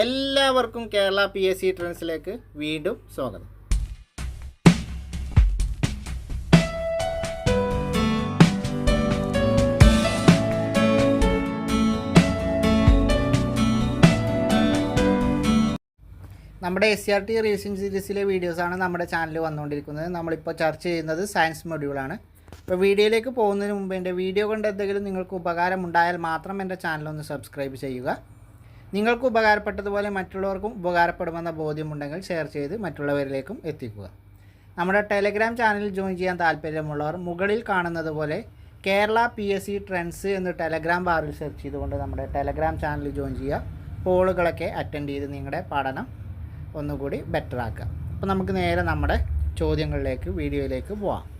എല്ലാവർക്കും കേരള PSC ട്രെൻഡ്സിലേക്ക് വീണ്ടും സ്വാഗതം. നമ്മുടെ SRT റീസണിംഗ് സീരീസിലെ വീഡിയോസാണ് നമ്മുടെ ചാനലിൽ വന്നുകൊണ്ടിരിക്കുന്നത്. നമ്മളിപ്പോൾ ചർച്ച ചെയ്യുന്നത് സയൻസ് മൊഡ്യൂളാണ്. ഇപ്പോൾ വീഡിയോയിലേക്ക് പോകുന്നതിന് മുമ്പ് എൻ്റെ വീഡിയോ കൊണ്ട് എന്തെങ്കിലും നിങ്ങൾക്ക് ഉപകാരമുണ്ടായാൽ മാത്രം എൻ്റെ ചാനലൊന്ന് സബ്സ്ക്രൈബ് ചെയ്യുക. നിങ്ങൾക്ക് ഉപകാരപ്പെട്ടതുപോലെ മറ്റുള്ളവർക്കും ഉപകാരപ്പെടുമെന്ന ബോധ്യമുണ്ടെങ്കിൽ ഷെയർ ചെയ്ത് മറ്റുള്ളവരിലേക്കും എത്തിക്കുക. നമ്മുടെ ടെലഗ്രാം ചാനലിൽ ജോയിൻ ചെയ്യാൻ താല്പര്യമുള്ളവർ മുകളിൽ കാണുന്നത് പോലെ കേരള PSC ട്രെൻഡ്സ് എന്ന് ടെലഗ്രാം ബാറിൽ സെർച്ച് ചെയ്തുകൊണ്ട് നമ്മുടെ ടെലഗ്രാം ചാനലിൽ ജോയിൻ ചെയ്യുക. പോളുകളൊക്കെ അറ്റൻഡ് ചെയ്ത് നിങ്ങളുടെ പഠനം ഒന്നുകൂടി ബെറ്റർ ആക്കുക. അപ്പോൾ നമുക്ക് നേരെ നമ്മുടെ ചോദ്യങ്ങളിലേക്ക് വീഡിയോയിലേക്ക് പോവാം.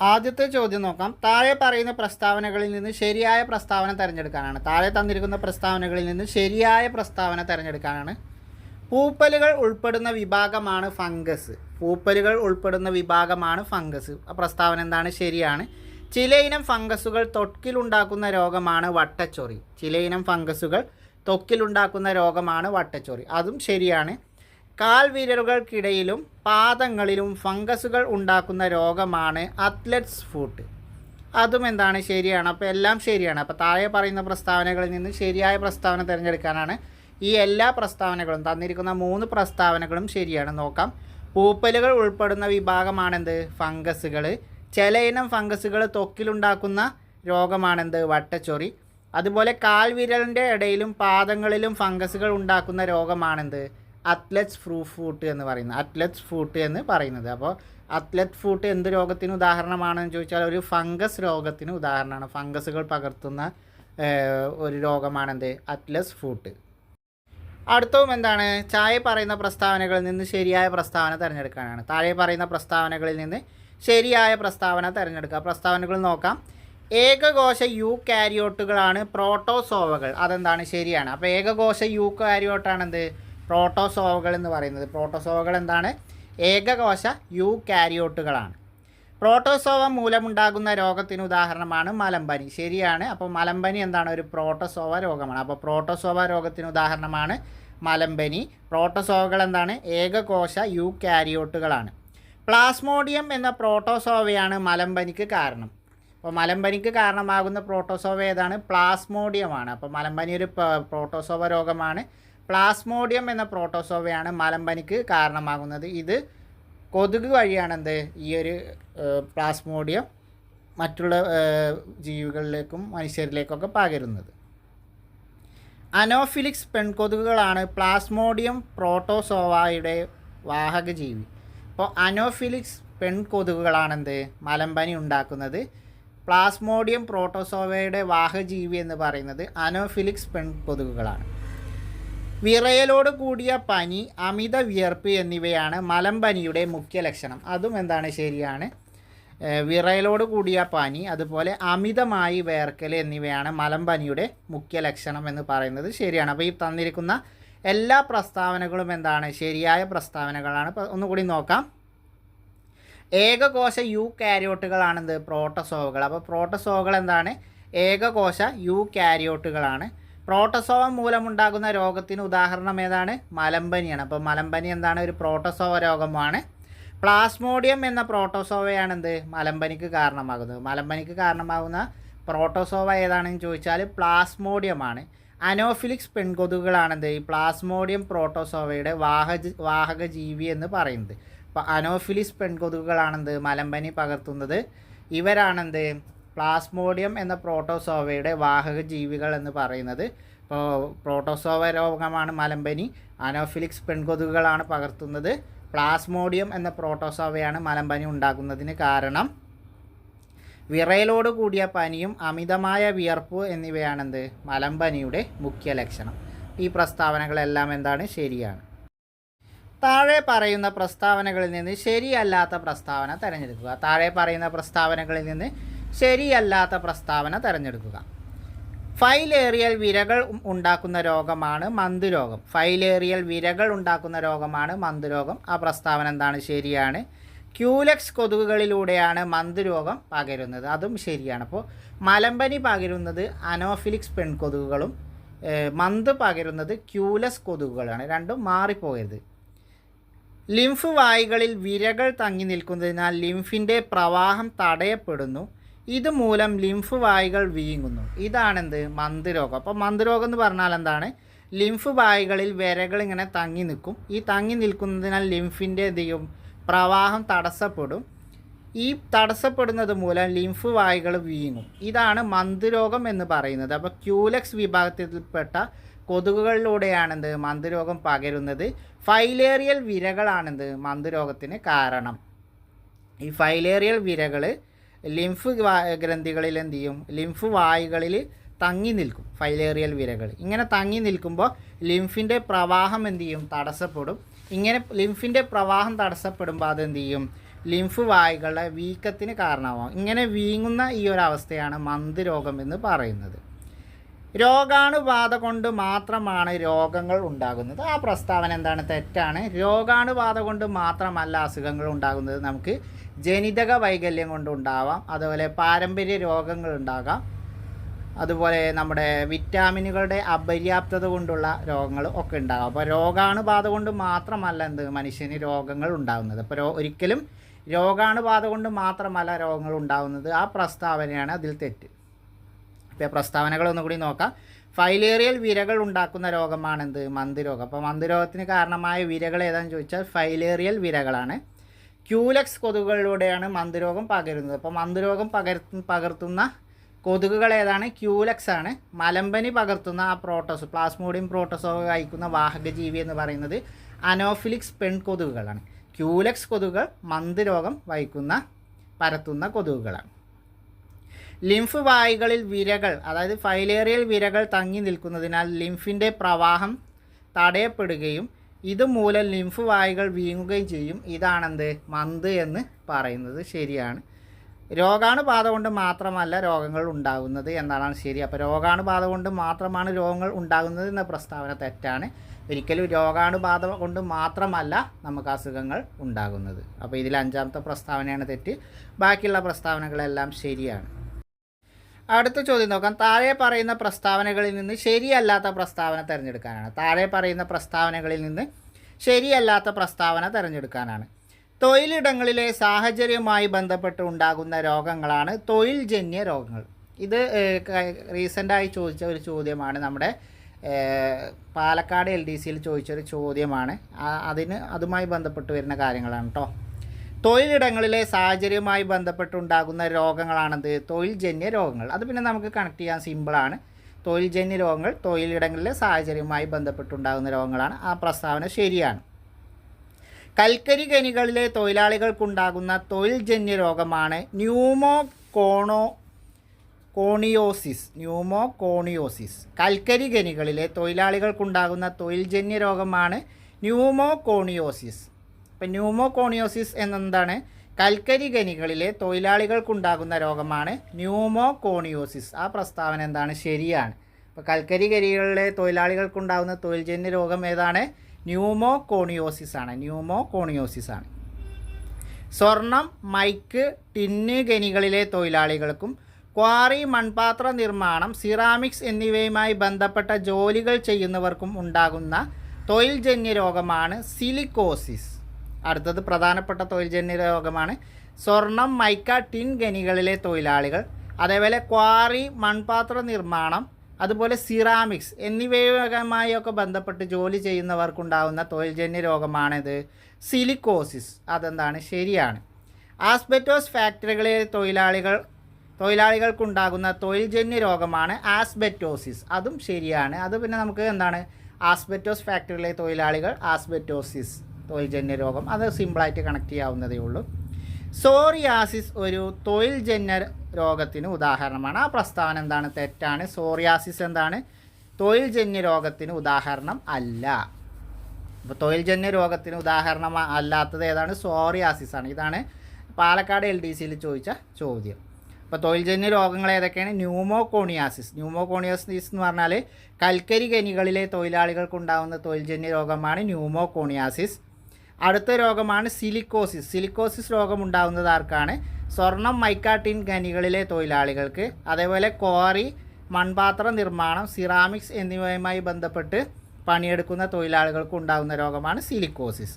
ആദ്യത്തെ ചോദ്യം നോക്കാം. താഴെ പറയുന്ന പ്രസ്താവനകളിൽ നിന്ന് ശരിയായ പ്രസ്താവന തിരഞ്ഞെടുക്കാനാണ്. താഴെ തന്നിരിക്കുന്ന പ്രസ്താവനകളിൽ നിന്ന് ശരിയായ പ്രസ്താവന തിരഞ്ഞെടുക്കാനാണ്. പൂപ്പലുകൾ ഉൾപ്പെടുന്ന വിഭാഗമാണ് ഫംഗസ്. പൂപ്പലുകൾ ഉൾപ്പെടുന്ന വിഭാഗമാണ് ഫംഗസ്. ആ പ്രസ്താവന എന്താണ്? ശരിയാണ്. ചിലയിനം ഫംഗസുകൾ ത്വക്കിലുണ്ടാക്കുന്ന രോഗമാണ് വട്ടച്ചൊറി. ചിലയിനം ഫംഗസുകൾ ത്വക്കിലുണ്ടാക്കുന്ന രോഗമാണ് വട്ടച്ചൊറി. അതും ശരിയാണ്. കാൽവിരലുകൾക്കിടയിലും പാദങ്ങളിലും ഫംഗസുകൾ ഉണ്ടാക്കുന്ന രോഗമാണ് അത്ലറ്റ്സ് ഫൂട്ട്. അതും എന്താണ്? ശരിയാണ്. അപ്പോൾ എല്ലാം ശരിയാണ്. അപ്പോൾ താഴെ പറയുന്ന പ്രസ്താവനകളിൽ നിന്ന് ശരിയായ പ്രസ്താവന തിരഞ്ഞെടുക്കാനാണ്. ഈ എല്ലാ പ്രസ്താവനകളും തന്നിരിക്കുന്ന 3 പ്രസ്താവനകളും ശരിയാണ്. നോക്കാം. പൂപ്പലുകൾ ഉൾപ്പെടുന്ന വിഭാഗമാണെന്ത്? ഫംഗസുകൾ. ചിലയിനം ഫംഗസുകൾ ത്വക്കിലുണ്ടാക്കുന്ന രോഗമാണെന്ത്? വട്ടച്ചൊറി. അതുപോലെ കാൽവിരലിൻ്റെ ഇടയിലും പാദങ്ങളിലും ഫംഗസുകൾ ഉണ്ടാക്കുന്ന രോഗമാണെന്ത്? അത്ലറ്റ്സ് ഫൂട്ട് എന്ന് പറയുന്നത്. അത്ലറ്റ്സ് ഫൂട്ട് എന്ന് പറയുന്നത്. അപ്പോൾ അത്ലറ്റ് ഫൂട്ട് എന്ത് രോഗത്തിന് ഉദാഹരണമാണെന്ന് ചോദിച്ചാൽ ഒരു ഫംഗസ് രോഗത്തിന് ഉദാഹരണമാണ്. ഫംഗസുകൾ പകർത്തുന്ന ഒരു രോഗമാണെന്ത്? Athletes foot. അടുത്തതും എന്താണ്? താഴെ പറയുന്ന പ്രസ്താവനകളിൽ നിന്ന് ശരിയായ പ്രസ്താവന തിരഞ്ഞെടുക്കാനാണ്. താഴെ പറയുന്ന പ്രസ്താവനകളിൽ നിന്ന് ശരിയായ പ്രസ്താവന തിരഞ്ഞെടുക്കുക. പ്രസ്താവനകൾ നോക്കാം. ഏകകോശ യൂക്കാരിയോട്ടുകളാണ് പ്രോട്ടോസോവകൾ. അതെന്താണ്? ശരിയാണ്. അപ്പോൾ ഏകകോശ യൂക്കാരിയോട്ടാണെന്ത്? പ്രോട്ടോസോവകൾ എന്ന് പറയുന്നത്. പ്രോട്ടോസോവകൾ എന്താണ്? ഏകകോശ യൂക്കാരിയോട്ടുകളാണ്. പ്രോട്ടോസോവ മൂലമുണ്ടാകുന്ന രോഗത്തിന് ഉദാഹരണമാണ് മലമ്പനി. ശരിയാണ്. അപ്പോൾ മലമ്പനി എന്താണ്? ഒരു പ്രോട്ടോസോവ രോഗമാണ്. അപ്പോൾ പ്രോട്ടോസോവ രോഗത്തിന് ഉദാഹരണമാണ് മലമ്പനി. പ്രോട്ടോസോവകൾ എന്താണ്? ഏകകോശ യൂക്കാരിയോട്ടുകളാണ്. പ്ലാസ്മോഡിയം എന്ന പ്രോട്ടോസോവയാണ് മലമ്പനിക്ക് കാരണം. അപ്പോൾ മലമ്പനിക്ക് കാരണമാകുന്ന പ്രോട്ടോസോവ ഏതാണ്? പ്ലാസ്മോഡിയമാണ്. അപ്പോൾ മലമ്പനി ഒരു പ്രോട്ടോസോവ രോഗമാണ്. പ്ലാസ്മോഡിയം എന്ന പ്രോട്ടോസോവയാണ് മലമ്പനിക്ക് കാരണമാകുന്നത്. ഇത് കൊതുക് വഴിയാണെന്ത്? ഈ ഒരു പ്ലാസ്മോഡിയം മറ്റുള്ള ജീവികളിലേക്കും മനുഷ്യരിലേക്കൊക്കെ പകരുന്നത്. അനോഫിലിക്സ് പെൺകൊതുകുകളാണ് പ്ലാസ്മോഡിയം പ്രോട്ടോസോവയുടെ വാഹക ജീവി. അപ്പോൾ അനോഫിലിക്സ് പെൺകൊതുകുകളാണെന്ത്? മലമ്പനി ഉണ്ടാക്കുന്നത്. പ്ലാസ്മോഡിയം പ്രോട്ടോസോവയുടെ വാഹജീവി എന്ന് പറയുന്നത് അനോഫിലിക്സ് പെൺകൊതുകുകളാണ്. വിറയലോട് കൂടിയ പനി, അമിത വിയർപ്പ് എന്നിവയാണ് മലമ്പനിയുടെ മുഖ്യ ലക്ഷണം. അതും എന്താണ്? ശരിയാണ്. വിറയലോട് കൂടിയ പനി, അതുപോലെ അമിതമായി വേർക്കൽ എന്നിവയാണ് മലമ്പനിയുടെ മുഖ്യ ലക്ഷണം എന്ന് പറയുന്നത് ശരിയാണ്. അപ്പോൾ ഈ തന്നിരിക്കുന്ന എല്ലാ പ്രസ്താവനകളും എന്താണ്? ശരിയായ പ്രസ്താവനകളാണ്. ഇപ്പോൾ ഒന്നുകൂടി നോക്കാം. ഏകകോശ യൂക്കാരിയോട്ടുകളാണെന്ത്? പ്രോട്ടോസോവകൾ. അപ്പോൾ പ്രോട്ടോസോവകൾ എന്താണ്? ഏകകോശ യൂക്കാരിയോട്ടുകളാണ്. പ്രോട്ടോസോവ മൂലമുണ്ടാകുന്ന രോഗത്തിന് ഉദാഹരണം ഏതാണ്? മലമ്പനിയാണ്. അപ്പോൾ മലമ്പനി എന്താണ്? ഒരു പ്രോട്ടോസോവ രോഗമാണ്. പ്ലാസ്മോഡിയം എന്ന പ്രോട്ടോസോവയാണെന്ത്? മലമ്പനിക്ക് കാരണമാകുന്നത്. മലമ്പനിക്ക് കാരണമാകുന്ന പ്രോട്ടോസോവ ഏതാണെന്ന് ചോദിച്ചാൽ പ്ലാസ്മോഡിയമാണ്. അനോഫിലിക്സ് പെൺകൊതുകുകളാണെന്ത്? ഈ പ്ലാസ്മോഡിയം പ്രോട്ടോസോവയുടെ വാഹക ജീവി എന്ന് പറയുന്നത്. അപ്പോൾ അനോഫിലിസ് പെൺകൊതുകുകളാണെന്ത്? മലമ്പനി പകർത്തുന്നത്. ഇവരാണെന്ത്? പ്ലാസ്മോഡിയം എന്ന പ്രോട്ടോസോവയുടെ വാഹക ജീവികൾ എന്ന് പറയുന്നത്. ഇപ്പോൾ പ്രോട്ടോസോവ രോഗമാണ് മലമ്പനി. അനോഫിലിക്സ് പെൺകൊതുകുകളാണ് പകർത്തുന്നത്. പ്ലാസ്മോഡിയം എന്ന പ്രോട്ടോസോവയാണ് മലമ്പനി ഉണ്ടാകുന്നതിന് കാരണം. വിറയലോട് കൂടിയ പനിയും അമിതമായ വിയർപ്പ് എന്നിവയാണെന്ത്? മലമ്പനിയുടെ മുഖ്യ ലക്ഷണം. ഈ പ്രസ്താവനകളെല്ലാം എന്താണ്? ശരിയാണ്. താഴെ പറയുന്ന പ്രസ്താവനകളിൽ നിന്ന് ശരിയല്ലാത്ത പ്രസ്താവന തിരഞ്ഞെടുക്കുക. താഴെ പറയുന്ന പ്രസ്താവനകളിൽ നിന്ന് ശരിയല്ലാത്ത പ്രസ്താവന തിരഞ്ഞെടുക്കുക. ഫൈലേറിയൽ വിരകൾ ഉണ്ടാക്കുന്ന രോഗമാണ് മന്തുരോഗം. ഫൈലേറിയൽ വിരകൾ ഉണ്ടാക്കുന്ന രോഗമാണ് മന്തുരോഗം. ആ പ്രസ്താവന എന്താണ്? ശരിയാണ്. ക്യൂലെക്സ് കൊതുകുകളിലൂടെയാണ് മന്തുരോഗം പകരുന്നത്. അതും ശരിയാണ്. അപ്പോൾ മലമ്പനി പകരുന്നത് അനോഫിലിക്സ് പെൺകൊതുകുകളും മന്ത് പകരുന്നത് ക്യൂലസ് കൊതുകുകളാണ്. രണ്ടും മാറിപ്പോകരുത്. ലിംഫ് വായ്കളിൽ വിരകൾ തങ്ങി നിൽക്കുന്നതിനാൽ ലിംഫിൻ്റെ പ്രവാഹം തടയപ്പെടുന്നു. ഇതുമൂലം ലിംഫ് വായ്കൾ വീങ്ങുന്നു. ഇതാണെന്ത്? മന്ത് രോഗം. അപ്പോൾ മന്ത് രോഗം എന്ന് പറഞ്ഞാൽ എന്താണ്? ലിംഫ് വായ്കളിൽ വിരകൾ ഇങ്ങനെ തങ്ങി നിൽക്കും. ഈ തങ്ങി നിൽക്കുന്നതിനാൽ ലിംഫിൻ്റെ എന്ത് ചെയ്യും? പ്രവാഹം തടസ്സപ്പെടും. ഈ തടസ്സപ്പെടുന്നത് മൂലം ലിംഫ് വായ്കൾ വീങ്ങും. ഇതാണ് മന്ത് രോഗം എന്ന് പറയുന്നത്. അപ്പോൾ ക്യൂലക്സ് വിഭാഗത്തിൽപ്പെട്ട കൊതുകുകളിലൂടെയാണെന്ത്? മന്ത് രോഗം പകരുന്നത്. ഫൈലേറിയൽ വിരകളാണെന്ത്? മന്ത് രോഗത്തിന് കാരണം. ഈ ഫൈലേറിയൽ വിരകൾ ലിംഫ് ഗ്രന്ഥികളിൽ എന്ത് ചെയ്യും? ലിംഫ് വായുകളിൽ തങ്ങി നിൽക്കും. ഫൈലേറിയൽ വിരകൾ ഇങ്ങനെ തങ്ങി നിൽക്കുമ്പോൾ ലിംഫിൻ്റെ പ്രവാഹം എന്ത് ചെയ്യും? തടസ്സപ്പെടും. ഇങ്ങനെ ലിംഫിൻ്റെ പ്രവാഹം തടസ്സപ്പെടുമ്പോൾ അതെന്ത് ചെയ്യും? ലിംഫ് വായുകളുടെ വീക്കത്തിന് കാരണമാകും. ഇങ്ങനെ വീങ്ങുന്ന ഈ ഒരു അവസ്ഥയാണ് മന്ത് രോഗം എന്ന് പറയുന്നത്. രോഗാണുബാധ കൊണ്ട് മാത്രമാണ് രോഗങ്ങൾ ഉണ്ടാകുന്നത്. ആ പ്രസ്താവന എന്താണ്? തെറ്റാണ്. രോഗാണുബാധ കൊണ്ട് മാത്രമല്ല അസുഖങ്ങൾ ഉണ്ടാകുന്നത്. നമുക്ക് ജനിതക വൈകല്യം കൊണ്ടുണ്ടാവാം, അതുപോലെ പാരമ്പര്യ രോഗങ്ങൾ ഉണ്ടാകാം, അതുപോലെ നമ്മുടെ വിറ്റാമിനുകളുടെ അപര്യാപ്തത കൊണ്ടുള്ള രോഗങ്ങൾ ഒക്കെ ഉണ്ടാകാം. അപ്പോൾ രോഗാണുബാധ കൊണ്ട് മാത്രമല്ല എന്ത്? മനുഷ്യന് രോഗങ്ങൾ ഉണ്ടാകുന്നത്. അപ്പോൾ ഒരിക്കലും രോഗാണുബാധ കൊണ്ട് മാത്രമല്ല രോഗങ്ങൾ ഉണ്ടാകുന്നത്. ആ പ്രസ്താവനയാണ് അതിൽ തെറ്റ്. ഇപ്പോൾ പ്രസ്താവനകളൊന്നും കൂടി നോക്കാം. ഫൈലേറിയൽ വിരകൾ ഉണ്ടാക്കുന്ന രോഗമാണെന്ത്? മന്ത് രോഗം. അപ്പോൾ മന്ത് രോഗത്തിന് കാരണമായ വിരകൾ ഏതാണെന്ന് ചോദിച്ചാൽ ഫൈലേറിയൽ വിരകളാണ്. ക്യൂലക്സ് കൊതുകുകളിലൂടെയാണ് മന്ത് രോഗം പകരുന്നത്. അപ്പോൾ മന്ത് രോഗം പകർത്തുന്ന കൊതുകുകൾ ഏതാണ്? ക്യൂലക്സ് ആണ്. മലമ്പനി പകർത്തുന്ന ആ പ്രോട്ടോസ്, പ്ലാസ്മോഡിയം പ്രോട്ടോസോ അയക്കുന്ന വാഹകജീവി എന്ന് പറയുന്നത് അനോഫിലിക്സ് പെൺകൊതുകുകളാണ്. ക്യൂലക്സ് കൊതുകുകൾ മന്ത് രോഗം പരത്തുന്ന കൊതുകുകളാണ്. ലിംഫ് വായ്കളിൽ വിരകൾ, അതായത് ഫൈലേറിയൽ വിരകൾ തങ്ങി നിൽക്കുന്നതിനാൽ ലിംഫിൻ്റെ പ്രവാഹം തടയപ്പെടുകയും ഇതുമൂലം ലിംഫ് വായ്കൾ വീങ്ങുകയും ചെയ്യും. ഇതാണെന്ത്? മന്ത് എന്ന് പറയുന്നത് ശരിയാണ്. രോഗാണുബാധ കൊണ്ട് മാത്രമല്ല രോഗങ്ങൾ ഉണ്ടാകുന്നത് എന്നാണ് ശരി. അപ്പോൾ രോഗാണുബാധ കൊണ്ട് മാത്രമാണ് രോഗങ്ങൾ ഉണ്ടാകുന്നത് എന്ന പ്രസ്താവന തെറ്റാണ്. ഒരിക്കലും രോഗാണുബാധ കൊണ്ട് മാത്രമല്ല നമുക്ക് അസുഖങ്ങൾ ഉണ്ടാകുന്നത്. അപ്പോൾ ഇതിൽ 5ാമത്തെ പ്രസ്താവനയാണ് തെറ്റ്. ബാക്കിയുള്ള പ്രസ്താവനകളെല്ലാം ശരിയാണ്. അടുത്ത ചോദ്യം നോക്കാം. താഴെ പറയുന്ന പ്രസ്താവനകളിൽ നിന്ന് ശരിയല്ലാത്ത പ്രസ്താവന തിരഞ്ഞെടുക്കാനാണ്. താഴെ പറയുന്ന പ്രസ്താവനകളിൽ നിന്ന് ശരിയല്ലാത്ത പ്രസ്താവന തിരഞ്ഞെടുക്കാനാണ്. തൊഴിലിടങ്ങളിലെ സാഹചര്യവുമായി ബന്ധപ്പെട്ട് ഉണ്ടാകുന്ന രോഗങ്ങളാണ് തൊഴിൽജന്യ രോഗങ്ങൾ. ഇത് റീസെൻ്റായി ചോദിച്ച ഒരു ചോദ്യമാണ്. നമ്മുടെ പാലക്കാട് LDCയിൽ ചോദിച്ചൊരു ചോദ്യമാണ്. അതുമായി ബന്ധപ്പെട്ട് വരുന്ന കാര്യങ്ങളാണ് കേട്ടോ. തൊഴിലിടങ്ങളിലെ സാഹചര്യവുമായി ബന്ധപ്പെട്ടുണ്ടാകുന്ന രോഗങ്ങളാണത്? തൊഴിൽജന്യ രോഗങ്ങൾ. അത് പിന്നെ നമുക്ക് കണക്ട് ചെയ്യാൻ സിമ്പിളാണ്. തൊഴിൽജന്യ രോഗങ്ങൾ തൊഴിലിടങ്ങളിലെ സാഹചര്യവുമായി ബന്ധപ്പെട്ടുണ്ടാകുന്ന രോഗങ്ങളാണ്. ആ പ്രസ്താവന ശരിയാണ്. കൽക്കരി ഖനികളിലെ തൊഴിലാളികൾക്കുണ്ടാകുന്ന തൊഴിൽജന്യ രോഗമാണ് ന്യൂമോകോണിയോസിസ്. കൽക്കരി ഖനികളിലെ തൊഴിലാളികൾക്കുണ്ടാകുന്ന തൊഴിൽജന്യ രോഗമാണ് ന്യൂമോകോണിയോസിസ്. ഇപ്പം ന്യൂമോകോണിയോസിസ് എന്നെന്താണ്? കൽക്കരി ഖനികളിലെ തൊഴിലാളികൾക്കുണ്ടാകുന്ന രോഗമാണ് ന്യൂമോകോണിയോസിസ്. ആ പ്രസ്താവന എന്താണ്? ശരിയാണ്. അപ്പോൾ കൽക്കരി ഖനികളിലെ തൊഴിലാളികൾക്കുണ്ടാകുന്ന തൊഴിൽജന്യ രോഗം ഏതാണ്? ന്യൂമോകോണിയോസിസ് ആണ്. സ്വർണം, മൈക്ക്, ടിന്ന് ഖനികളിലെ തൊഴിലാളികൾക്കും ക്വാറി, മൺപാത്ര നിർമ്മാണം, സിറാമിക്സ് എന്നിവയുമായി ബന്ധപ്പെട്ട ജോലികൾ ചെയ്യുന്നവർക്കും ഉണ്ടാകുന്ന തൊഴിൽജന്യ രോഗമാണ് സിലിക്കോസിസ്. അടുത്തത് പ്രധാനപ്പെട്ട തൊഴിൽജന്യ രോഗമാണ് സ്വർണം, മൈക്ക, ടിൻ ഖനികളിലെ തൊഴിലാളികൾ, അതേപോലെ ക്വാറി, മൺപാത്ര നിർമ്മാണം, അതുപോലെ സിറാമിക്സ് എന്നിവയുമായൊക്കെ ബന്ധപ്പെട്ട് ജോലി ചെയ്യുന്നവർക്കുണ്ടാകുന്ന തൊഴിൽജന്യ രോഗമാണിത് സിലിക്കോസിസ്. അതെന്താണ്? ശരിയാണ്. ആസ്ബറ്റോസ് ഫാക്ടറികളിലെ തൊഴിലാളികൾക്കുണ്ടാകുന്ന തൊഴിൽജന്യ രോഗമാണ് ആസ്ബറ്റോസിസ്. അതും ശരിയാണ്. അത് പിന്നെ നമുക്ക് എന്താണ്? ആസ്ബറ്റോസ് ഫാക്ടറിയിലെ തൊഴിലാളികൾ, ആസ്ബറ്റോസിസ് തൊഴിൽജന്യ രോഗം. അത് സിമ്പിളായിട്ട് കണക്ട് ചെയ്യാവുന്നതേ ഉള്ളൂ. സോറിയാസിസ് ഒരു തൊഴിൽജന്യ രോഗത്തിന് ഉദാഹരണമാണ്. ആ പ്രസ്താവന എന്താണ്? തെറ്റാണ്. സോറിയാസിസ് എന്താണ്? തൊഴിൽജന്യ രോഗത്തിന് ഉദാഹരണം അല്ല. അപ്പോൾ തൊഴിൽജന്യ രോഗത്തിന് ഉദാഹരണം അല്ലാത്തത് ഏതാണ്? സോറിയാസിസ് ആണ്. ഇതാണ് പാലക്കാട് LDCയിൽ ചോദിച്ച ചോദ്യം. അപ്പോൾ തൊഴിൽജന്യ രോഗങ്ങൾ ഏതൊക്കെയാണ്? ന്യൂമോകോണിയാസിസ് എന്ന് പറഞ്ഞാൽ കൽക്കരി ഖനികളിലെ തൊഴിലാളികൾക്കുണ്ടാകുന്ന തൊഴിൽജന്യ രോഗമാണ് ന്യൂമോകോണിയാസിസ്. അടുത്ത രോഗമാണ് സിലിക്കോസിസ് രോഗം ഉണ്ടാകുന്നത് ആർക്കാണ്? സ്വർണം, മൈക്ക, ടിൻ ഖനികളിലെ തൊഴിലാളികൾക്ക്, അതേപോലെ ക്വാറി, മൺപാത്ര നിർമ്മാണം, സിറാമിക്സ് എന്നിവയുമായി ബന്ധപ്പെട്ട് പണിയെടുക്കുന്ന തൊഴിലാളികൾക്ക് ഉണ്ടാകുന്ന രോഗമാണ് സിലിക്കോസിസ്.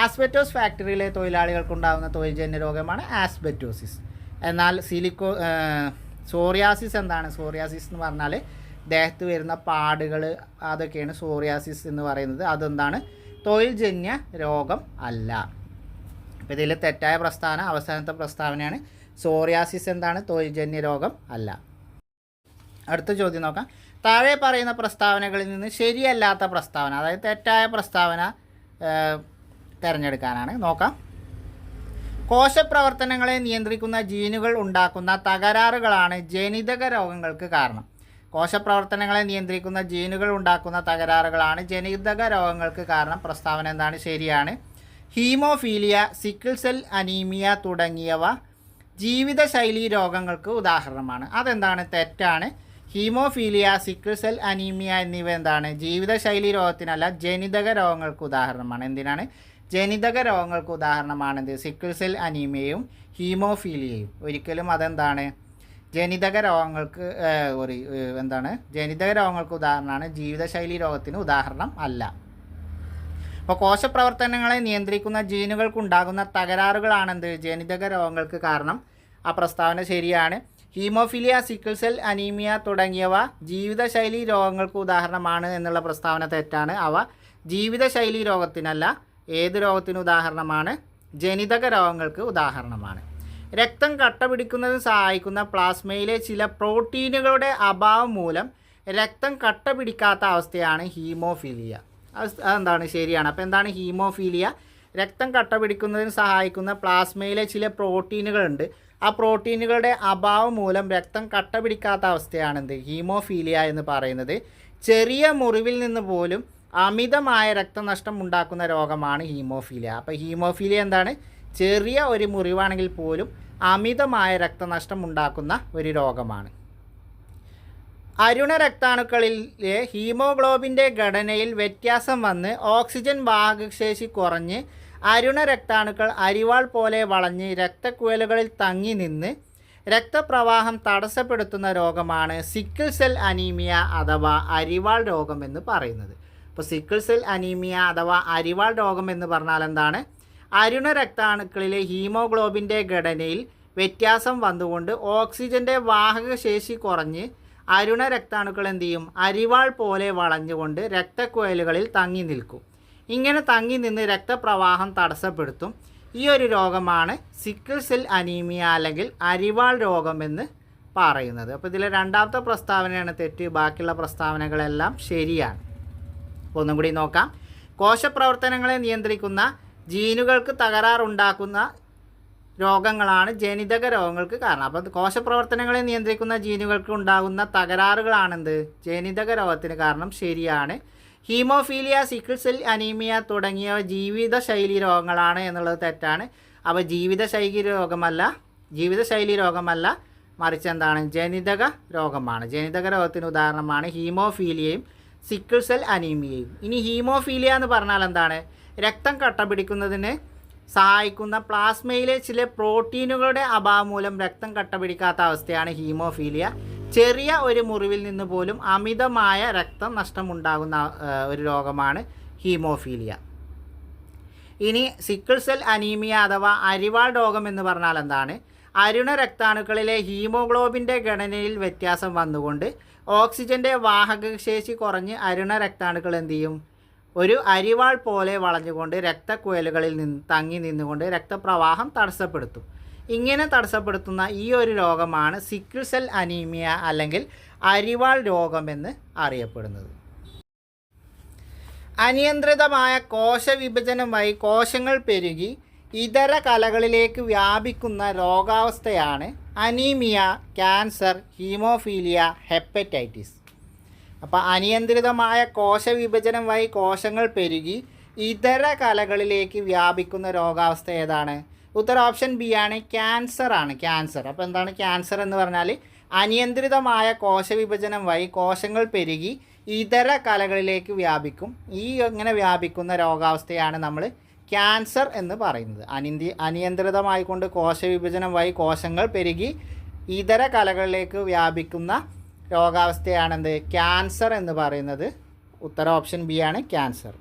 ആസ്ബെറ്റോസ് ഫാക്ടറിയിലെ തൊഴിലാളികൾക്കുണ്ടാകുന്ന തൊഴിൽജന്യ രോഗമാണ് ആസ്ബെറ്റോസിസ്. എന്നാൽ സോറിയാസിസ് എന്താണ്? സോറിയാസിസ് എന്ന് പറഞ്ഞാൽ ദേഹത്ത് വരുന്ന പാടുകൾ, അതൊക്കെയാണ് സോറിയാസിസ് എന്ന് പറയുന്നത്. അതെന്താണ്? തൊഴിൽജന്യ രോഗം അല്ല. അപ്പോൾ ഇതിൽ തെറ്റായ പ്രസ്താവന അവസാനത്തെ പ്രസ്താവനയാണ്. സോറിയാസിസ് എന്താണ്? തൊഴിൽജന്യ രോഗം അല്ല. അടുത്ത ചോദ്യം നോക്കാം. താഴെ പറയുന്ന പ്രസ്താവനകളിൽ നിന്ന് ശരിയല്ലാത്ത പ്രസ്താവന, അതായത് തെറ്റായ പ്രസ്താവന തിരഞ്ഞെടുക്കാനാണ്. നോക്കാം. കോശപ്രവർത്തനങ്ങളെ നിയന്ത്രിക്കുന്ന ജീനുകൾ ഉണ്ടാക്കുന്ന തകരാറുകളാണ് ജനിതക രോഗങ്ങൾക്ക് കാരണം. കോശപ്രവർത്തനങ്ങളെ നിയന്ത്രിക്കുന്ന ജീനുകൾ ഉണ്ടാക്കുന്ന തകരാറുകളാണ് ജനിതക രോഗങ്ങൾക്ക് കാരണം. പ്രസ്താവന എന്താണ്? ശരിയാണ്. ഹീമോഫീലിയ, സിക്കിൾ സെൽ അനീമിയ തുടങ്ങിയവ ജീവിതശൈലി രോഗങ്ങൾക്ക് ഉദാഹരണമാണ്. അതെന്താണ്? തെറ്റാണ്. ഹീമോഫീലിയ, സിക്കിൾ സെൽ അനീമിയ എന്നിവ എന്താണ്? ജീവിതശൈലി രോഗത്തിനല്ല, ജനിതക രോഗങ്ങൾക്ക് ഉദാഹരണമാണ്. എന്തിനാണ്? ജനിതക രോഗങ്ങൾക്ക് ഉദാഹരണമാണെന്ത്? Sickle cell അനീമിയയും ഹീമോഫീലിയയും. ഒരിക്കലും അതെന്താണ്? ജനിതക രോഗങ്ങൾക്ക് ജനിതക രോഗങ്ങൾക്ക് ഉദാഹരണമാണ്, ജീവിതശൈലി രോഗത്തിന് ഉദാഹരണം അല്ല. അപ്പോൾ കോശപ്രവർത്തനങ്ങളെ നിയന്ത്രിക്കുന്ന ജീനുകൾക്കുണ്ടാകുന്ന തകരാറുകളാണെന്ത്? ജനിതക രോഗങ്ങൾക്ക് കാരണം. ആ പ്രസ്താവന ശരിയാണ്. ഹീമോഫീലിയ, സിക്കിൾ സെൽ അനീമിയ തുടങ്ങിയവ ജീവിതശൈലി രോഗങ്ങൾക്ക് ഉദാഹരണമാണ് എന്നുള്ള പ്രസ്താവന തെറ്റാണ്. അവ ജീവിതശൈലി രോഗത്തിനല്ല, ഏത് രോഗത്തിന് ഉദാഹരണമാണ്? ജനിതക രോഗങ്ങൾക്ക് ഉദാഹരണമാണ്. രക്തം കട്ട പിടിക്കുന്നതിന് സഹായിക്കുന്ന പ്ലാസ്മയിലെ ചില പ്രോട്ടീനുകളുടെ അഭാവം മൂലം രക്തം കട്ട പിടിക്കാത്ത അവസ്ഥയാണ് ഹീമോഫീലിയ. അതെന്താണ്? ശരിയാണ്. അപ്പോൾ എന്താണ് ഹീമോഫീലിയ? രക്തം കട്ട പിടിക്കുന്നതിന് സഹായിക്കുന്ന പ്ലാസ്മയിലെ ചില പ്രോട്ടീനുകളുണ്ട്. ആ പ്രോട്ടീനുകളുടെ അഭാവം മൂലം രക്തം കട്ട പിടിക്കാത്ത അവസ്ഥയാണെന്ത്? ഹീമോഫീലിയ എന്ന് പറയുന്നത്. ചെറിയ മുറിവിൽ നിന്ന് പോലും അമിതമായ രക്തനഷ്ടം ഉണ്ടാക്കുന്ന രോഗമാണ് ഹീമോഫീലിയ. അപ്പോൾ ഹീമോഫീലിയ എന്താണ്? ചെറിയ ഒരു മുറിവാണെങ്കിൽ പോലും അമിതമായ രക്തനഷ്ടം ഉണ്ടാക്കുന്ന ഒരു രോഗമാണ്. അരുണ രക്താണുക്കളിലെ ഹീമോഗ്ലോബിൻ്റെ ഘടനയിൽ വ്യത്യാസം വന്ന് ഓക്സിജൻ വാഹകശേഷി കുറഞ്ഞ് അരുണ രക്താണുക്കൾ അരിവാൾ പോലെ വളഞ്ഞ് രക്തക്കുഴലുകളിൽ തങ്ങി നിന്ന് രക്തപ്രവാഹം തടസ്സപ്പെടുത്തുന്ന രോഗമാണ് സിക്കിൾ സെൽ അനീമിയ അഥവാ അരിവാൾ രോഗം എന്ന് പറയുന്നത്. അപ്പോൾ സിക്കിൾ സെൽ അനീമിയ അഥവാ അരിവാൾ രോഗം എന്ന് പറഞ്ഞാൽ എന്താണ്? അരുണ രക്താണുക്കളിലെ ഹീമോഗ്ലോബിൻ്റെ ഘടനയിൽ വ്യത്യാസം വന്നുകൊണ്ട് ഓക്സിജൻ്റെ വാഹകശേഷി കുറഞ്ഞ് അരുണ രക്താണുക്കൾ എന്ത് ചെയ്യും? അരിവാൾ പോലെ വളഞ്ഞുകൊണ്ട് രക്തക്കുഴലുകളിൽ തങ്ങി നിൽക്കും. ഇങ്ങനെ തങ്ങി നിന്ന് രക്തപ്രവാഹം തടസ്സപ്പെടുത്തും. ഈ ഒരു രോഗമാണ് സിക്കിൾ സെൽ അനീമിയ അല്ലെങ്കിൽ അരിവാൾ രോഗമെന്ന് പറയുന്നത്. അപ്പോൾ ഇതിലെ രണ്ടാമത്തെ പ്രസ്താവനയാണ് തെറ്റ്. ബാക്കിയുള്ള പ്രസ്താവനകളെല്ലാം ശരിയാണ്. അപ്പോൾ ഒന്നും കൂടി നോക്കാം. കോശപ്രവർത്തനങ്ങളെ നിയന്ത്രിക്കുന്ന ജീനുകൾക്ക് തകരാറുണ്ടാക്കുന്ന രോഗങ്ങളാണ് ജനിതക രോഗങ്ങൾക്ക് കാരണം. അപ്പോൾ കോശപ്രവർത്തനങ്ങളെ നിയന്ത്രിക്കുന്ന ജീനുകൾക്ക് ഉണ്ടാകുന്ന തകരാറുകളാണെന്ത്? ജനിതക രോഗത്തിന് കാരണം. ശരിയാണ്. ഹീമോഫീലിയ, സിക്കിൾ സെൽ അനീമിയ തുടങ്ങിയവ ജീവിതശൈലി രോഗങ്ങളാണ് എന്നുള്ളത് തെറ്റാണ്. അപ്പോൾ ജീവിതശൈലി രോഗമല്ല, മറിച്ച് എന്താണ്? ജനിതക രോഗമാണ്. ജനിതക രോഗത്തിന് ഉദാഹരണമാണ് ഹീമോഫീലിയയും സിക്കിൾ സെൽ അനീമിയയും. ഇനി ഹീമോഫീലിയ എന്ന് പറഞ്ഞാൽ എന്താണ്? രക്തം കട്ട പിടിക്കുന്നതിന് സഹായിക്കുന്ന പ്ലാസ്മയിലെ ചില പ്രോട്ടീനുകളുടെ അഭാവം മൂലം രക്തം കട്ട പിടിക്കാത്ത അവസ്ഥയാണ് ഹീമോഫീലിയ. ചെറിയ ഒരു മുറിവിൽ നിന്ന് പോലും അമിതമായ രക്തം നഷ്ടമുണ്ടാകുന്ന ഒരു രോഗമാണ് ഹീമോഫീലിയ. ഇനി സിക്കിൾ സെൽ അനീമിയ അഥവാ അരിവാൾ രോഗം എന്ന് പറഞ്ഞാൽ എന്താണ്? അരുണ രക്താണുക്കളിലെ ഹീമോഗ്ലോബിൻ്റെ ഘടനയിൽ വ്യത്യാസം വന്നുകൊണ്ട് ഓക്സിജൻ്റെ വാഹകശേഷി കുറഞ്ഞ് അരുണ രക്താണുക്കൾ എന്ത് ചെയ്യും? ഒരു അരിവാൾ പോലെ വളഞ്ഞുകൊണ്ട് രക്തക്കുഴലുകളിൽ തങ്ങി നിന്നുകൊണ്ട് രക്തപ്രവാഹം തടസ്സപ്പെടുത്തും. ഇങ്ങനെ തടസ്സപ്പെടുത്തുന്ന ഈ ഒരു രോഗമാണ് സിക്കിൾ സെൽ അനീമിയ അല്ലെങ്കിൽ അരിവാൾ രോഗമെന്ന് അറിയപ്പെടുന്നത്. അനിയന്ത്രിതമായ കോശവിഭജനം വഴി കോശങ്ങൾ പെരുകി ഇതര കലകളിലേക്ക് വ്യാപിക്കുന്ന രോഗാവസ്ഥയാണ് അനീമിയ, ക്യാൻസർ, ഹീമോഫീലിയ, ഹെപ്പറ്റൈറ്റിസ്. അപ്പോൾ അനിയന്ത്രിതമായ കോശവിഭജനം വഴി കോശങ്ങൾ പെരുകി ഇതര കലകളിലേക്ക് വ്യാപിക്കുന്ന രോഗാവസ്ഥ ഏതാണ്? ഉത്തരം ഓപ്ഷൻ ബി ആണ്, ക്യാൻസർ ആണ്. ക്യാൻസർ. അപ്പോൾ എന്താണ് ക്യാൻസർ എന്ന് പറഞ്ഞാൽ? അനിയന്ത്രിതമായ കോശവിഭജനം വഴി കോശങ്ങൾ പെരുകി ഇതര കലകളിലേക്ക് വ്യാപിക്കും. ഈ ഇങ്ങനെ വ്യാപിക്കുന്ന രോഗാവസ്ഥയാണ് നമ്മൾ ക്യാൻസർ എന്ന് പറയുന്നത്. അനിയന്ത്രിതമായിക്കൊണ്ട് കോശവിഭജനം വഴി കോശങ്ങൾ പെരുകി ഇതര കലകളിലേക്ക് വ്യാപിക്കുന്ന രോഗാവസ്ഥയാണെന്ത്? ക്യാൻസർ എന്ന് പറയുന്നത്. ഉത്തരം ഓപ്ഷൻ ബി ആണ്, ക്യാൻസർ.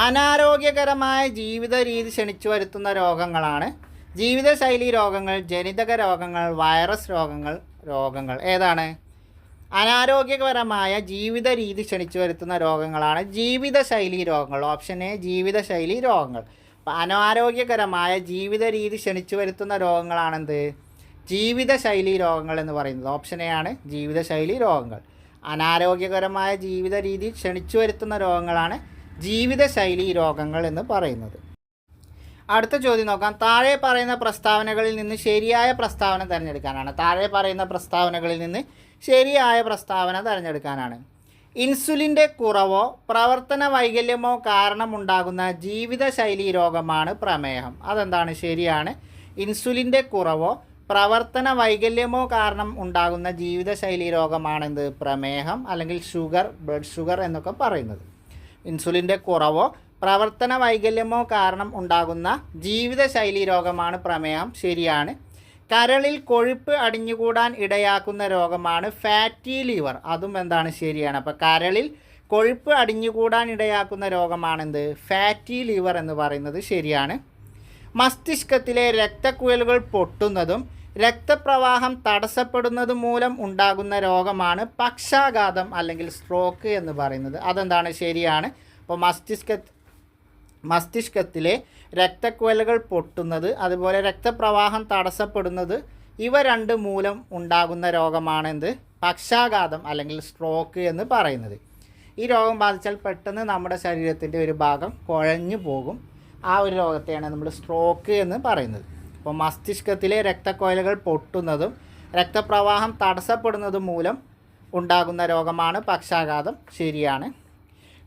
അനാരോഗ്യകരമായ ജീവിത രീതി ക്ഷണിച്ചു വരുത്തുന്ന രോഗങ്ങളാണ് ജീവിതശൈലി രോഗങ്ങൾ, ജനിതക രോഗങ്ങൾ, വൈറസ് രോഗങ്ങൾ. ഏതാണ്? അനാരോഗ്യകരമായ ജീവിത രീതി ക്ഷണിച്ചു വരുത്തുന്ന രോഗങ്ങളാണ് ജീവിതശൈലി രോഗങ്ങൾ. ഓപ്ഷൻ എ, ജീവിതശൈലി രോഗങ്ങൾ. അപ്പോൾ അനാരോഗ്യകരമായ ജീവിത രീതി ക്ഷണിച്ചു വരുത്തുന്ന രോഗങ്ങളാണെന്ത്? ജീവിതശൈലി രോഗങ്ങൾ എന്ന് പറയുന്നത്. ഓപ്ഷൻ എ ആണ്, ജീവിതശൈലി രോഗങ്ങൾ. അനാരോഗ്യകരമായ ജീവിത രീതി ക്ഷണിച്ചു വരുത്തുന്ന രോഗങ്ങളാണ് ജീവിതശൈലി രോഗങ്ങൾ എന്ന് പറയുന്നത്. അടുത്ത ചോദ്യം നോക്കാം. താഴെ പറയുന്ന പ്രസ്താവനകളിൽ നിന്ന് ശരിയായ പ്രസ്താവന തിരഞ്ഞെടുക്കാനാണ്. താഴെ പറയുന്ന പ്രസ്താവനകളിൽ നിന്ന് ശരിയായ പ്രസ്താവന തിരഞ്ഞെടുക്കാനാണ്. ഇൻസുലിൻ്റെ കുറവോ പ്രവർത്തന വൈകല്യമോ കാരണമുണ്ടാകുന്ന ജീവിതശൈലി രോഗമാണ് പ്രമേഹം. അതെന്താണ്? ശരിയാണ്. ഇൻസുലിൻ്റെ കുറവോ പ്രവർത്തന വൈകല്യമോ കാരണം ഉണ്ടാകുന്ന ജീവിതശൈലി രോഗമാണെന്ത്? പ്രമേഹം, അല്ലെങ്കിൽ ബ്ലഡ് ഷുഗർ എന്നൊക്കെ പറയുന്നത്. ഇൻസുലിൻ്റെ കുറവോ പ്രവർത്തന വൈകല്യമോ കാരണം ഉണ്ടാകുന്ന ജീവിതശൈലി രോഗമാണ് പ്രമേഹം. ശരിയാണ്. കരളിൽ കൊഴുപ്പ് അടിഞ്ഞുകൂടാൻ ഇടയാക്കുന്ന രോഗമാണ് ഫാറ്റി ലിവർ. അതും എന്താണ്? ശരിയാണ്. അപ്പോൾ കരളിൽ കൊഴുപ്പ് അടിഞ്ഞുകൂടാൻ ഇടയാക്കുന്ന രോഗമാണെന്ത്? ഫാറ്റി ലിവർ എന്ന് പറയുന്നത് ശരിയാണ്. മസ്തിഷ്കത്തിലെ രക്തക്കുഴലുകൾ പൊട്ടുന്നതും രക്തപ്രവാഹം തടസ്സപ്പെടുന്നതും മൂലം ഉണ്ടാകുന്ന രോഗമാണ് പക്ഷാഘാതം അല്ലെങ്കിൽ സ്ട്രോക്ക് എന്ന് പറയുന്നത്. അതെന്താണ്? ശരിയാണ്. അപ്പോൾ മസ്തിഷ്കത്തിലെ രക്തക്കുഴലുകൾ പൊട്ടുന്നത്, അതുപോലെ രക്തപ്രവാഹം തടസ്സപ്പെടുന്നത്, ഇവ രണ്ട് മൂലം ഉണ്ടാകുന്ന രോഗമാണെന്ത്? പക്ഷാഘാതം അല്ലെങ്കിൽ സ്ട്രോക്ക് എന്ന് പറയുന്നത്. ഈ രോഗം ബാധിച്ചാൽ പെട്ടെന്ന് നമ്മുടെ ശരീരത്തിൻ്റെ ഒരു ഭാഗം കുഴഞ്ഞു പോകും. ആ ഒരു രോഗത്തെയാണ് നമ്മൾ സ്ട്രോക്ക് എന്ന് പറയുന്നത്. അപ്പോൾ മസ്തിഷ്കത്തിലെ രക്തക്കുഴലുകൾ പൊട്ടുന്നതും രക്തപ്രവാഹം തടസ്സപ്പെടുന്നതും മൂലം ഉണ്ടാകുന്ന രോഗമാണ് പക്ഷാഘാതം. ശരിയാണ്.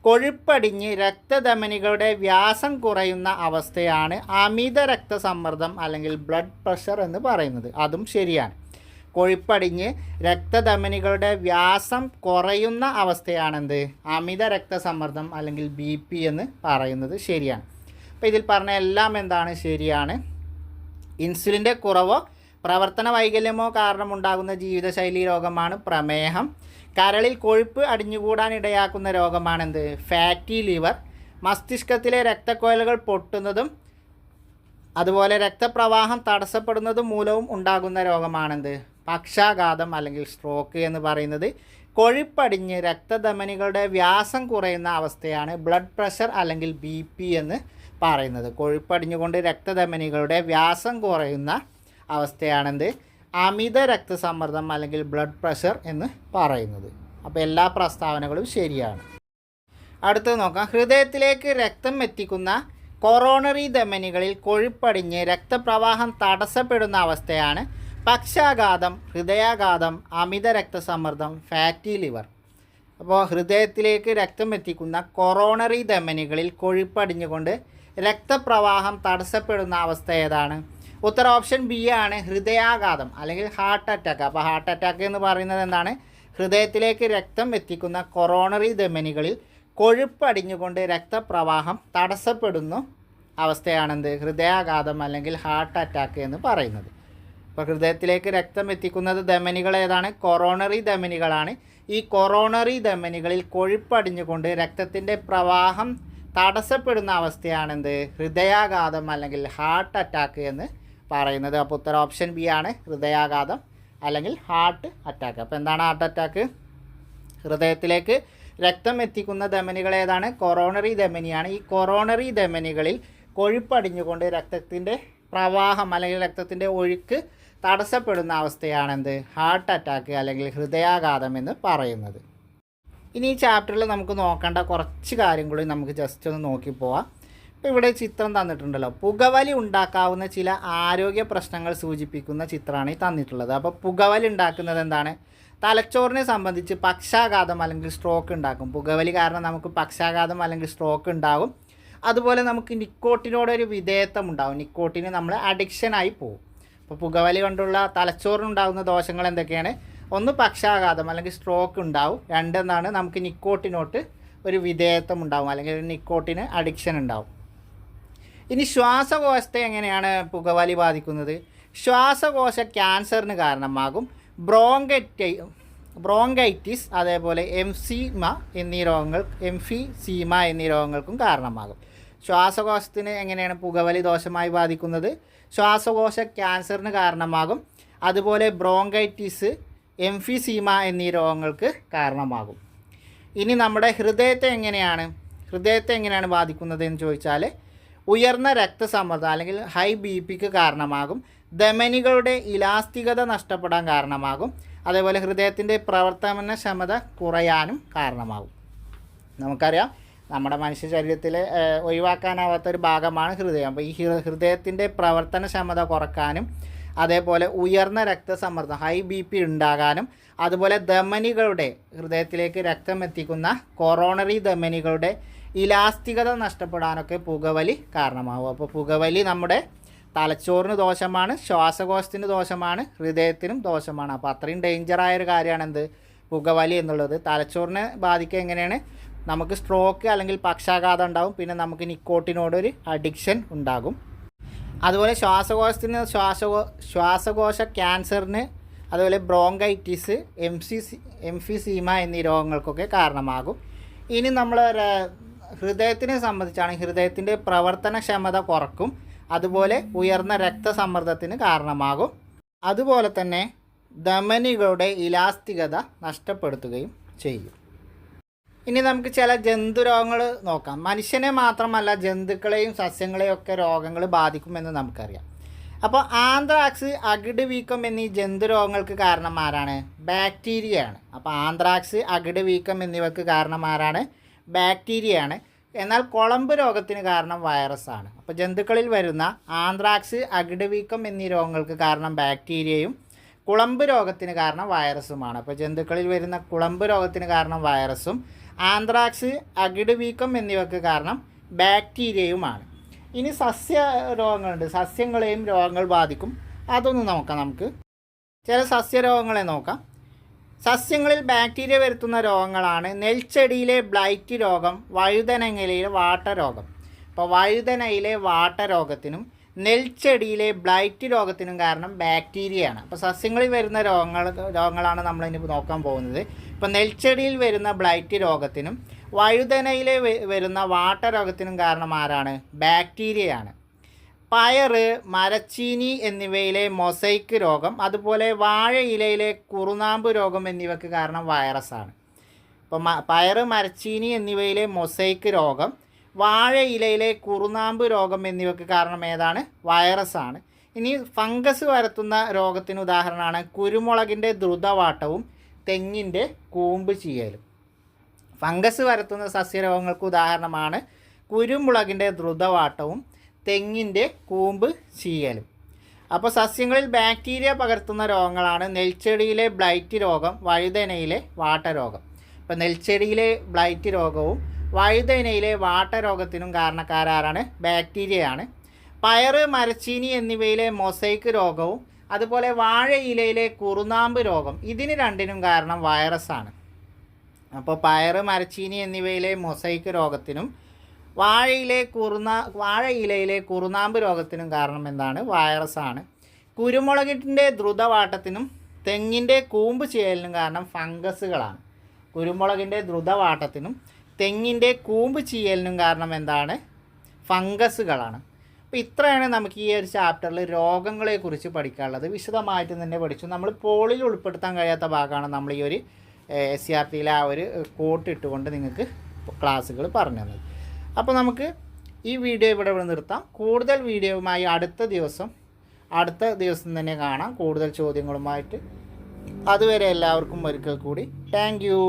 കൊഴുപ്പടിഞ്ഞ് രക്തധമനികളുടെ വ്യാസം കുറയുന്ന അവസ്ഥയാണ് അമിത രക്തസമ്മർദ്ദം അല്ലെങ്കിൽ ബ്ലഡ് പ്രഷർ എന്ന് പറയുന്നത്. അതും ശരിയാണ്. കൊഴുപ്പടിഞ്ഞ് രക്തധമനികളുടെ വ്യാസം കുറയുന്ന അവസ്ഥയാണെന്ത്? അമിത രക്തസമ്മർദ്ദം അല്ലെങ്കിൽ BP എന്ന് പറയുന്നത്. ശരിയാണ്. അപ്പോൾ ഇതിൽ പറഞ്ഞ എല്ലാം എന്താണ്? ശരിയാണ്. ഇൻസുലിൻ്റെ കുറവോ പ്രവർത്തന വൈകല്യമോ കാരണമുണ്ടാകുന്ന ജീവിതശൈലി രോഗമാണ് പ്രമേഹം. കരളിൽ കൊഴുപ്പ് അടിഞ്ഞുകൂടാൻ ഇടയാക്കുന്ന രോഗമാണെന്ത്? Fatty liver. മസ്തിഷ്കത്തിലെ രക്തക്കുഴലുകൾ പൊട്ടുന്നതും അതുപോലെ രക്തപ്രവാഹം തടസ്സപ്പെടുന്നതും മൂലവും ഉണ്ടാകുന്ന രോഗമാണെന്ത്? പക്ഷാഘാതം അല്ലെങ്കിൽ സ്ട്രോക്ക് എന്ന് പറയുന്നത്. കൊഴുപ്പടിഞ്ഞ് രക്തധമനികളുടെ വ്യാസം കുറയുന്ന അവസ്ഥയാണ് ബ്ലഡ് പ്രഷർ അല്ലെങ്കിൽ BP എന്ന് പറയുന്നത്. കൊഴുപ്പടിഞ്ഞുകൊണ്ട് രക്തധമനികളുടെ വ്യാസം കുറയുന്ന അവസ്ഥയാണെന്ത്? അമിത രക്തസമ്മർദ്ദം അല്ലെങ്കിൽ ബ്ലഡ് പ്രഷർ എന്ന് പറയുന്നത്. അപ്പോൾ എല്ലാ പ്രസ്താവനകളും ശരിയാണ്. അടുത്തത് നോക്കാം. ഹൃദയത്തിലേക്ക് രക്തം എത്തിക്കുന്ന കൊറോണറി ധമനികളിൽ കൊഴുപ്പടിഞ്ഞ് രക്തപ്രവാഹം തടസ്സപ്പെടുന്ന അവസ്ഥയാണ് പക്ഷാഘാതം, ഹൃദയാഘാതം, അമിത രക്തസമ്മർദ്ദം, ഫാറ്റി ലിവർ. അപ്പോൾ ഹൃദയത്തിലേക്ക് രക്തം എത്തിക്കുന്ന കൊറോണറി ധമനികളിൽ കൊഴുപ്പടിഞ്ഞുകൊണ്ട് രക്തപ്രവാഹം തടസ്സപ്പെടുന്ന അവസ്ഥ ഏതാണ്? ഉത്തരം ഓപ്ഷൻ ബി ആണ്, ഹൃദയാഘാതം അല്ലെങ്കിൽ ഹാർട്ട് അറ്റാക്ക്. അപ്പോൾ ഹാർട്ട് അറ്റാക്ക് എന്ന് പറയുന്നത് എന്താണ്? ഹൃദയത്തിലേക്ക് രക്തം എത്തിക്കുന്ന കൊറോണറി ധമനികളിൽ കൊഴുപ്പടിഞ്ഞുകൊണ്ട് രക്തപ്രവാഹം തടസ്സപ്പെടുന്ന അവസ്ഥയാണെന്ത്? ഹൃദയാഘാതം അല്ലെങ്കിൽ ഹാർട്ട് അറ്റാക്ക് എന്ന് പറയുന്നത്. അപ്പോൾ ഹൃദയത്തിലേക്ക് രക്തം എത്തിക്കുന്നത് ധമനികൾ ഏതാണ്? കൊറോണറി ധമനികളാണ്. ഈ കൊറോണറി ധമനികളിൽ കൊഴുപ്പടിഞ്ഞുകൊണ്ട് രക്തത്തിൻ്റെ പ്രവാഹം തടസ്സപ്പെടുന്ന അവസ്ഥയാണെന്ത്? ഹൃദയാഘാതം അല്ലെങ്കിൽ ഹാർട്ട് അറ്റാക്ക് എന്ന് പറയുന്നത്. അപ്പോൾ ഉത്തരം ഓപ്ഷൻ ബി ആണ്, ഹൃദയാഘാതം അല്ലെങ്കിൽ ഹാർട്ട് അറ്റാക്ക്. അപ്പോൾ എന്താണ് ഹാർട്ട് അറ്റാക്ക്? ഹൃദയത്തിലേക്ക് രക്തം എത്തിക്കുന്ന ധമനികൾ ഏതാണ്? കൊറോണറി ധമനിയാണ്. ഈ കൊറോണറി ധമനികളിൽ കൊഴുപ്പടിഞ്ഞുകൊണ്ട് രക്തത്തിൻ്റെ പ്രവാഹം അല്ലെങ്കിൽ രക്തത്തിൻ്റെ ഒഴുക്ക് തടസ്സപ്പെടുന്ന അവസ്ഥയാണെന്ത്? ഹാർട്ട് അറ്റാക്ക് അല്ലെങ്കിൽ ഹൃദയാഘാതം എന്ന് പറയുന്നത്. ഇനി ഈ ചാപ്റ്ററിൽ നമുക്ക് നോക്കേണ്ട കുറച്ച് കാര്യങ്ങൾ നമുക്ക് ജസ്റ്റ് ഒന്ന് നോക്കി പോവാം. ഇപ്പോൾ ഇവിടെ ചിത്രം തന്നിട്ടുണ്ടല്ലോ, പുകവലി ഉണ്ടാക്കാവുന്ന ചില ആരോഗ്യ പ്രശ്നങ്ങൾ സൂചിപ്പിക്കുന്ന ചിത്രമാണ് ഈ തന്നിട്ടുള്ളത്. അപ്പോൾ പുകവലി ഉണ്ടാക്കുന്നത് എന്താണ്? തലച്ചോറിനെ സംബന്ധിച്ച് പക്ഷാഘാതം അല്ലെങ്കിൽ സ്ട്രോക്ക് ഉണ്ടാക്കും. പുകവലി കാരണം നമുക്ക് പക്ഷാഘാതം അല്ലെങ്കിൽ സ്ട്രോക്ക് ഉണ്ടാകും. അതുപോലെ നമുക്ക് നിക്കോട്ടിനോടൊരു വിധേയത്വം ഉണ്ടാകും. നിക്കോട്ടിന് നമ്മൾ അഡിക്ഷനായി പോകും. അപ്പോൾ പുകവലി കൊണ്ടുള്ള തലച്ചോറിനുണ്ടാകുന്ന ദോഷങ്ങൾ എന്തൊക്കെയാണ്? ഒന്ന് പക്ഷാഘാതം അല്ലെങ്കിൽ സ്ട്രോക്ക് ഉണ്ടാവും. രണ്ടെന്നാണ് നമുക്ക് നിക്കോട്ടിനോട്ട് ഒരു വിധേയത്വം ഉണ്ടാവും അല്ലെങ്കിൽ ഒരു നിക്കോട്ടിന് അഡിക്ഷൻ ഉണ്ടാവും. ഇനി ശ്വാസകോശത്തെ എങ്ങനെയാണ് പുകവലി ബാധിക്കുന്നത്? ശ്വാസകോശ ക്യാൻസറിന് കാരണമാകും. ബ്രോങ്കൈറ്റിസ് അതേപോലെ എംഫിസീമ എന്നീ രോഗങ്ങൾക്കും കാരണമാകും. ശ്വാസകോശത്തിന് എങ്ങനെയാണ് പുകവലി ദോഷമായി ബാധിക്കുന്നത്? ശ്വാസകോശ ക്യാൻസറിന് കാരണമാകും. അതുപോലെ ബ്രോങ്കൈറ്റിസ്, എംഫിസീമ എന്നീ രോഗങ്ങൾക്ക് കാരണമാകും. ഇനി നമ്മുടെ ഹൃദയത്തെ എങ്ങനെയാണ് ബാധിക്കുന്നത് എന്ന് ചോദിച്ചാൽ ഉയർന്ന രക്തസമ്മർദ്ദം അല്ലെങ്കിൽ ഹൈ ബി.പിക്ക് കാരണമാകും. ധമനികളുടെ ഇലാസ്തികത നഷ്ടപ്പെടാൻ കാരണമാകും. അതേപോലെ ഹൃദയത്തിൻ്റെ പ്രവർത്തനക്ഷമത കുറയാനും കാരണമാകും. നമുക്കറിയാം നമ്മുടെ മനുഷ്യ ശരീരത്തിൽ ഒഴിവാക്കാനാവാത്തൊരു ഭാഗമാണ് ഹൃദയം. അപ്പോൾ ഈ ഹൃദയത്തിൻ്റെ പ്രവർത്തനക്ഷമത കുറക്കാനും അതേപോലെ ഉയർന്ന രക്തസമ്മർദ്ദം ഹൈ ബി.പി ഉണ്ടാകാനും അതുപോലെ ഹൃദയത്തിലേക്ക് രക്തം എത്തിക്കുന്ന കൊറോണറി ധമനികളുടെ ഇലാസ്തികത നഷ്ടപ്പെടാനൊക്കെ പുകവലി കാരണമാകും. അപ്പോൾ പുകവലി നമ്മുടെ തലച്ചോറിന് ദോഷമാണ്, ശ്വാസകോശത്തിന് ദോഷമാണ്, ഹൃദയത്തിനും ദോഷമാണ്. അപ്പോൾ അത്രയും ഡേഞ്ചറായൊരു കാര്യമാണ് പുകവലി എന്നുള്ളത്. തലച്ചോറിനെ ബാധിക്കുക എങ്ങനെയാണ്? നമുക്ക് സ്ട്രോക്ക് അല്ലെങ്കിൽ പക്ഷാഘാതം ഉണ്ടാകും. പിന്നെ നമുക്ക് നിക്കോട്ടിനോടൊരു അഡിക്ഷൻ ഉണ്ടാകും. അതുപോലെ ശ്വാസകോശ ക്യാൻസറിന് അതുപോലെ ബ്രോങ്കൈറ്റിസ്, എംഫിസീമ എന്നീ രോഗങ്ങൾക്കൊക്കെ കാരണമാകും. ഇനി നമ്മൾ ഹൃദയത്തിനെ സംബന്ധിച്ചാണ് ഹൃദയത്തിൻ്റെ പ്രവർത്തനക്ഷമത കുറക്കും. അതുപോലെ ഉയർന്ന രക്തസമ്മർദ്ദത്തിന് കാരണമാകും. അതുപോലെ തന്നെ ധമനികളുടെ ഇലാസ്തികത നഷ്ടപ്പെടുത്തുകയും ചെയ്യും. ഇനി നമുക്ക് ചില ജന്തുരോഗങ്ങൾ നോക്കാം. മനുഷ്യനെ മാത്രമല്ല ജന്തുക്കളെയും സസ്യങ്ങളെയും ഒക്കെ രോഗങ്ങൾ ബാധിക്കുമെന്ന് നമുക്കറിയാം. അപ്പോൾ ആന്ത്രാക്സ്, അകിട് വീക്കം എന്നീ ജന്തുരോഗങ്ങൾക്ക് കാരണം ആരാണ്? ബാക്ടീരിയയാണ്. അപ്പോൾ ആന്ത്രാക്സ്, അകിട് വീക്കം എന്നിവയ്ക്ക് കാരണം ആരാണ്? ബാക്ടീരിയയാണ്. എന്നാൽ കുളമ്പ് രോഗത്തിന് കാരണം വൈറസാണ്. അപ്പോൾ ജന്തുക്കളിൽ വരുന്ന ആന്ത്രാക്സ്, അകിട് വീക്കം എന്നീ രോഗങ്ങൾക്ക് കാരണം ബാക്ടീരിയയും കുളമ്പ് രോഗത്തിന് കാരണം വൈറസുമാണ്. അപ്പോൾ ജന്തുക്കളിൽ വരുന്ന കുളമ്പ് രോഗത്തിന് കാരണം വൈറസും ആന്ത്രാക്സ്, അകിട് വീക്കം എന്നിവയ്ക്ക് കാരണം ബാക്ടീരിയയുമാണ്. ഇനി സസ്യ രോഗങ്ങളുണ്ട്. സസ്യങ്ങളെയും രോഗങ്ങൾ ബാധിക്കും. അതൊന്ന് നോക്കാം. നമുക്ക് ചില സസ്യരോഗങ്ങളെ നോക്കാം. സസ്യങ്ങളിൽ ബാക്ടീരിയ വരുത്തുന്ന രോഗങ്ങളാണ് നെൽച്ചെടിയിലെ ബ്ലൈറ്റ് രോഗം, വഴുതനങ്ങയിലെ വാട്ടരോഗം. അപ്പോൾ വഴുതനയിലെ വാട്ടരോഗത്തിനും നെൽച്ചെടിയിലെ ബ്ലൈറ്റ് രോഗത്തിനും കാരണം ബാക്ടീരിയയാണ്. അപ്പോൾ സസ്യങ്ങളിൽ വരുന്ന രോഗങ്ങളാണ് നമ്മളിനി നോക്കാൻ പോകുന്നത്. ഇപ്പോൾ നെൽച്ചെടിയിൽ വരുന്ന ബ്ലൈറ്റ് രോഗത്തിനും വഴുതനയിലെ വരുന്ന വാട്ടരോഗത്തിനും കാരണം ആരാണ്? ബാക്ടീരിയയാണ്. പയറ്, മരച്ചീനി എന്നിവയിലെ മൊസൈക്ക് രോഗം, അതുപോലെ വാഴയിലയിലെ കുറുനാമ്പ് രോഗം എന്നിവയ്ക്ക് കാരണം വൈറസാണ്. ഇപ്പോൾ പയറ്, മരച്ചീനി എന്നിവയിലെ മൊസൈക്ക് രോഗം, വാഴയിലയിലെ കുറുനാമ്പ് രോഗം എന്നിവയ്ക്ക് കാരണം ഏതാണ്? വൈറസാണ്. ഇനി ഫംഗസ് പരത്തുന്ന രോഗത്തിന് ഉദാഹരണമാണ് കുരുമുളകിൻ്റെ ദ്രുതവാട്ടവും തെങ്ങിൻ്റെ കൂമ്പ് ചീയലും. ഫംഗസ് പരത്തുന്ന സസ്യരോഗങ്ങൾക്ക് ഉദാഹരണമാണ് കുരുമുളകിൻ്റെ ദ്രുതവാട്ടവും തെങ്ങിൻ്റെ കൂമ്പ് ചീയലും. അപ്പോൾ സസ്യങ്ങളിൽ ബാക്ടീരിയ പകർത്തുന്ന രോഗങ്ങളാണ് നെൽച്ചെടിയിലെ ബ്ലൈറ്റ് രോഗം, വഴുതനയിലെ വാട്ടരോഗം. അപ്പോൾ നെൽച്ചെടിയിലെ ബ്ലൈറ്റ് രോഗവും വഴുതനയിലെ വാട്ടരോഗത്തിനും കാരണക്കാരാണ്? ബാക്ടീരിയയാണ്. പയറ്, മരച്ചീനി എന്നിവയിലെ മൊസൈക്ക് രോഗവും അതുപോലെ വാഴയിലയിലെ കുറുനാമ്പ് രോഗം, ഇതിന് രണ്ടിനും കാരണം വൈറസാണ്. അപ്പോൾ പയറ്, മരച്ചീനി എന്നിവയിലെ മൊസൈക്ക് രോഗത്തിനും വാഴയിലയിലെ കുറുനാമ്പ് രോഗത്തിനും കാരണം എന്താണ്? വൈറസാണ്. കുരുമുളകിൻ്റെ ദ്രുതവാട്ടത്തിനും തെങ്ങിൻ്റെ കൂമ്പ് ചീയലിനും കാരണം ഫംഗസുകളാണ്. കുരുമുളകിൻ്റെ ദ്രുതവാട്ടത്തിനും തെങ്ങിൻ്റെ കൂമ്പ് ചീയലിനും കാരണം എന്താണ്? ഫംഗസുകളാണ്. അപ്പോൾ ഇത്രയാണ് നമുക്ക് ഈ ഒരു ചാപ്റ്ററിൽ രോഗങ്ങളെക്കുറിച്ച് പഠിക്കാനുള്ളത്. വിശദമായിട്ട് തന്നെ പഠിച്ചു. നമ്മൾ പോളിൽ ഉൾപ്പെടുത്താൻ കഴിയാത്ത ഭാഗമാണ് നമ്മൾ ഈ ഒരു SCRTയിലെ ആ ഒരു കോട്ട് ഇട്ടുകൊണ്ട് നിങ്ങൾക്ക് ക്ലാസ്സുകൾ പറഞ്ഞു തന്നത്. അപ്പോൾ നമുക്ക് ഈ വീഡിയോ ഇവിടെ നിർത്താം. കൂടുതൽ വീഡിയോയുമായി അടുത്ത ദിവസം തന്നെ കാണാം, കൂടുതൽ ചോദ്യങ്ങളുമായിട്ട്. അതുവരെ എല്ലാവർക്കും ഒരിക്കൽ കൂടി താങ്ക് യു.